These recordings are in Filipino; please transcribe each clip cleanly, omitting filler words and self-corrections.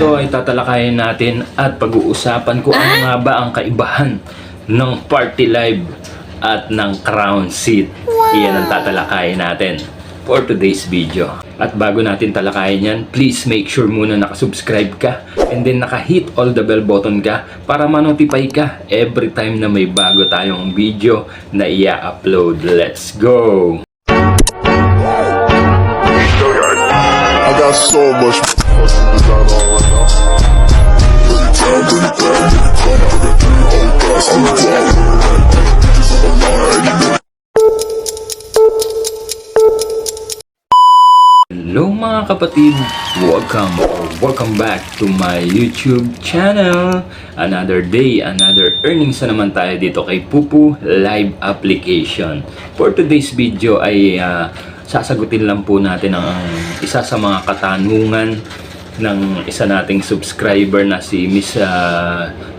ito ay tatalakayin natin at pag-uusapan kung ano nga ba ang kaibahan ng party live at ng crown seat. Iyan ang tatalakayin natin for today's video. At bago natin talakayin yan, please make sure muna nakasubscribe ka and then naka-hit all the bell button ka para ma-notify ka every time na may bago tayong video na i-upload. Let's go! I got so much fucking design on right now. Hello mga kapatid! Welcome back to my YouTube channel. Another day, another earnings na naman tayo dito kay Pupu Live Application. For today's video ay sasagutin lang po natin ang isa sa mga katanungan ng isa nating subscriber na si Miss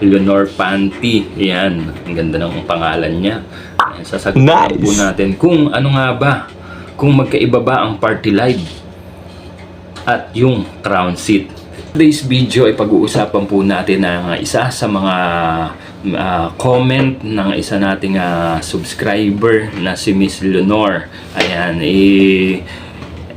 Leonor Panty. Yan, ang ganda ng pangalan niya. Sasagutin lang po natin kung ano nga ba, kung magkaiba ba ang party live at yung crown seat. Today's video ay pag-uusapan po natin ng isa sa mga comment ng isa nating subscriber na si Miss Leonor. Ayan,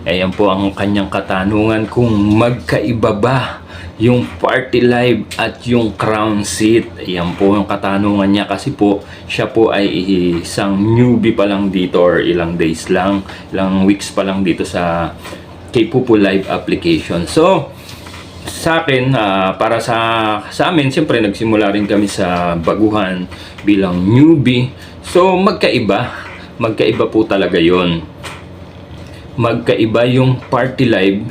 ayan po ang kanyang katanungan kung magkaiba ba yung party live at yung crown seat. Ayan po yung katanungan niya kasi po siya po ay isang newbie pa lang dito or ilang days lang, ilang weeks pa lang dito sa kay Pupu Live Application. So sa akin, para sa amin, siyempre nagsimula rin kami sa baguhan bilang newbie. So magkaiba po talaga yon. Magkaiba yung party live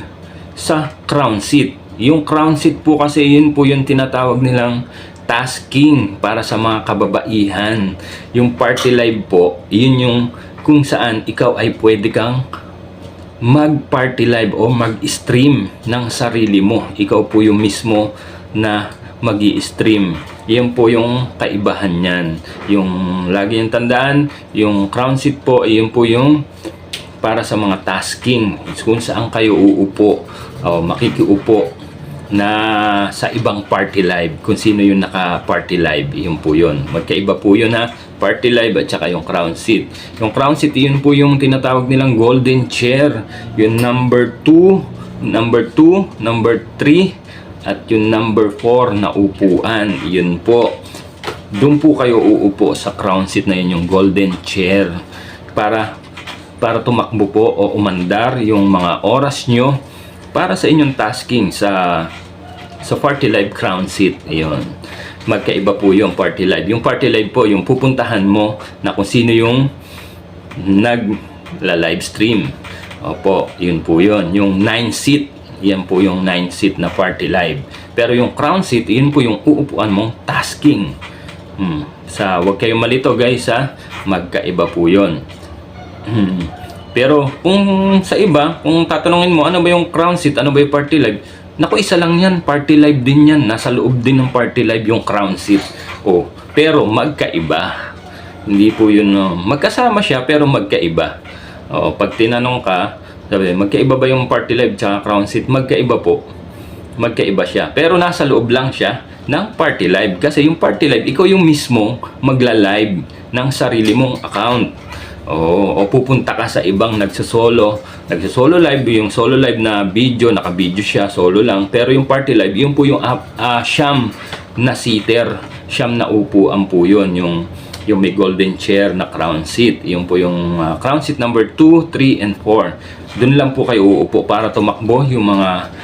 sa crown seat. Yung crown seat po kasi yun po yung tinatawag nilang tasking para sa mga kababaihan. Yung party live po, yun yung kung saan ikaw ay pwede kang mag-party live o mag-stream ng sarili mo. Ikaw po yung mismo na mag-i-stream. Yan po yung kaibahan niyan. Yung lagi yung tandaan, yung crown seat po, yun po yung para sa mga tasking. Kung saan kayo uupo o makikiupo na sa ibang party live. Kung sino yung naka-party live, yun po yun. Magkaiba po yun ha. Party live at saka yung crown seat. Yung crown seat, yun po yung tinatawag nilang golden chair. Yung number 2, number 3, at yung number 4 na upuan. Yun po. Doon po kayo uupo sa crown seat na yun, yung golden chair. Para tumakbo po o umandar yung mga oras nyo para sa inyong tasking sa party live crown seat. Ayun. Magkaiba po yung party live. Yung party live po, yung pupuntahan mo na kung sino yung nag-live stream. Opo, yun po yun. Yung 9 seat, yan po yung 9 seat na party live. Pero yung crown seat, yun po yung uupuan mong tasking. Huwag kayong malito guys ha, magkaiba po yun. Pero kung sa iba, kung tatanungin mo ano ba yung crown seat, ano ba yung party live, naku, isa lang yan, party live din yan. Nasa loob din ng party live yung crown seat. Pero magkaiba. Hindi po yun, magkasama siya pero magkaiba. Pag tinanong ka, sabi, magkaiba ba yung party live tsaka crown seat? Magkaiba po. Magkaiba siya. Pero nasa loob lang siya ng party live. Kasi yung party live, ikaw yung mismo magla-live ng sarili mong account. O pupunta ka sa ibang nagsosolo live. Yung solo live na video, naka-video siya, solo lang. Pero yung party live, yun po yung siyam na seater, siyam na upuan po yun. Yung may golden chair na crown seat. Yun po yung crown seat number 2, 3, and 4. Doon lang po kayo uupo para tumakbo yung mga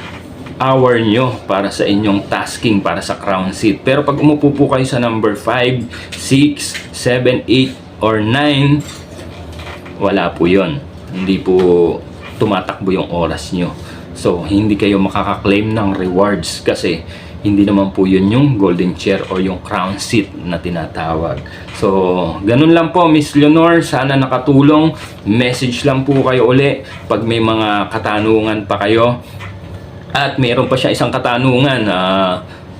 hour nyo para sa inyong tasking para sa crown seat. Pero pag umupo po kayo sa number 5, 6, 7, 8, or 9, wala po yun. Hindi po tumatakbo yung oras nyo. So, hindi kayo makaka-claim ng rewards kasi hindi naman po yun yung golden chair o yung crown seat na tinatawag. So, ganun lang po Miss Leonor. Sana nakatulong. Message lang po kayo uli pag may mga katanungan pa kayo. At mayroon pa siya isang katanungan.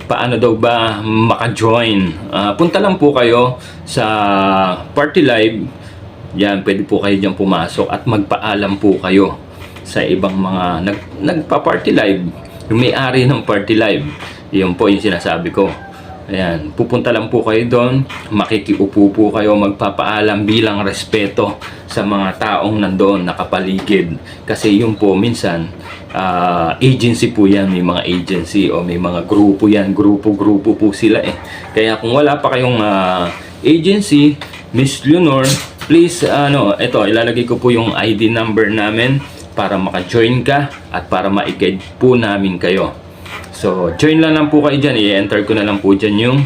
Paano daw ba maka-join? Punta lang po kayo sa Party Live. Yan, pwede po kayo dyan pumasok at magpaalam po kayo sa ibang mga nagpa-party live. Yung may-ari ng Party Live, yun po yung sinasabi ko. Ayan, pupunta lang po kayo doon, makikiupo po kayo, magpapaalam bilang respeto sa mga taong nandoon nakapaligid. Kasi yun po minsan, agency po yan, may mga agency o may mga grupo yan, grupo-grupo po sila eh. Kaya kung wala pa kayong agency, Miss Leonor, please, ito, ilalagay ko po yung ID number namin para maka-join ka at para ma-guide po namin kayo. So, join lang po kayo dyan. I-enter ko na lang po dyan yung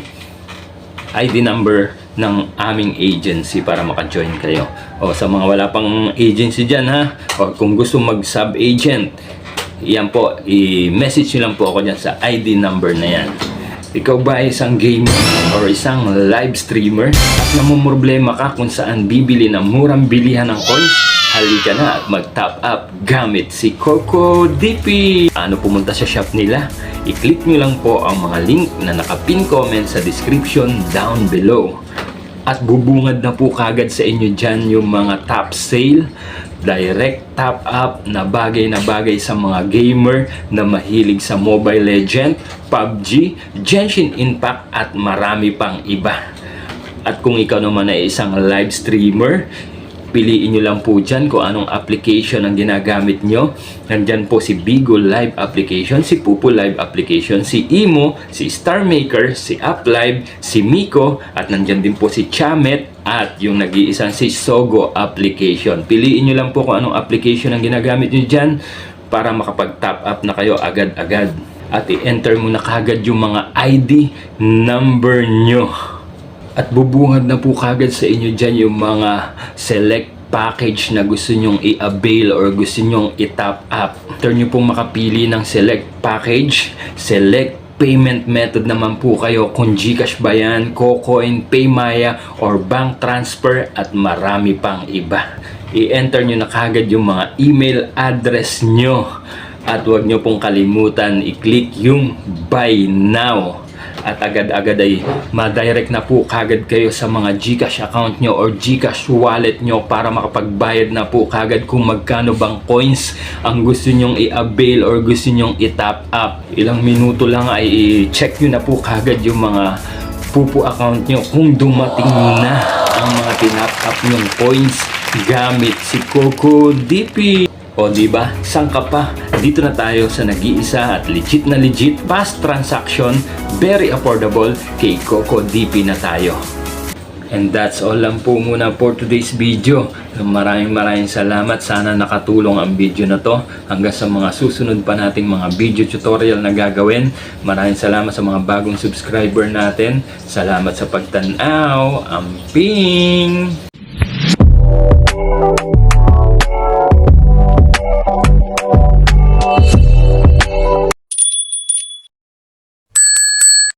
ID number ng aming agency para maka-join kayo. O, sa mga wala pang agency dyan ha, o kung gusto mag-sub-agent, yan po, i-message nyo lang po ako dyan sa ID number na yan. Ikaw ba ay isang gamer or isang live streamer at namumroblema ka kung saan bibili ng murang bilihan ng coins? Halika na at mag-top up gamit si Coco DP. Paano pumunta sa shop nila? I-click nyo lang po ang mga link na nakapin comment sa description down below. At bubungad na po kagad sa inyo dyan yung mga top sale, direct top up na bagay sa mga gamer na mahilig sa Mobile Legend, PUBG, Genshin Impact at marami pang iba. At kung ikaw naman ay isang live streamer, piliin nyo lang po dyan kung anong application ang ginagamit nyo. Nandyan po si Bigo Live application, si Pupo Live application, si Imo, si Star Maker, si UpLive, si Miko, at nandyan din po si Chamet at yung nag-iisang si Sogo application. Piliin nyo lang po kung anong application ang ginagamit nyo dyan para makapag-top up na kayo agad-agad. At i-enter mo na kagad yung mga ID number nyo. At bubungad na po kagad sa inyo dyan yung mga select package na gusto nyong i-avail or gusto nyong i-top up. Turn nyo pong makapili ng select package, select payment method naman po kayo kung GCash ba yan, KuCoin, Paymaya, or bank transfer at marami pang iba. I-enter nyo na kagad yung mga email address nyo at huwag nyo pong kalimutan i-click yung buy now. At agad-agad ay ma-direct na po kagad kayo sa mga GCash account nyo or GCash wallet nyo para makapagbayad na po kagad kung magkano bang coins ang gusto nyong i-avail or gusto nyong i-top up. Ilang minuto lang ay i-check nyo na po kagad yung mga Pupo account nyo kung dumating na ang mga tinap up nyong coins gamit si Coco DP. O diba, saan ka pa? Dito na tayo sa nag-iisa at legit na legit, fast transaction, very affordable, kay Coco DP na tayo. And that's all lang po muna for today's video. Maraming salamat. Sana nakatulong ang video na to. Hanggang sa mga susunod pa nating mga video tutorial na gagawin. Maraming salamat sa mga bagong subscriber natin. Salamat sa pagtanaw. Amping!